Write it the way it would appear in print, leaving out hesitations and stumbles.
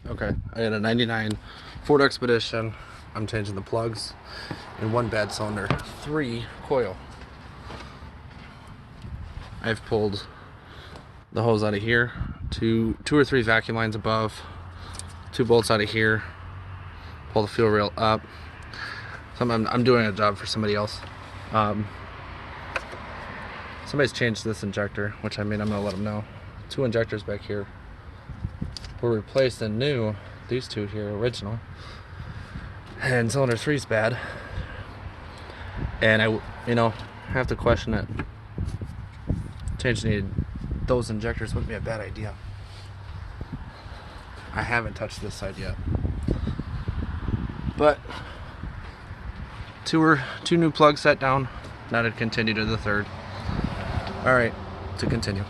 Okay, I had a 99 Ford Expodetion. I'm changing the plugs in 1 bad cylinder, 3 coil. I've pulled the hose out of here, two or 3 vacuum lines above, 2 bolts out of here, pull the fuel rail up. I'm doing a job for somebody else. Somebody's changed this injector, which I'm gonna let them know. 2 injectors back here were replaced and new. These 2 here, original. And cylinder 3 is bad. And I have to question it. Changing those injectors wouldn't be a bad idea. I haven't touched this side yet. But 2 new plugs set down. Now to continue to the 3rd. Alright, to continue.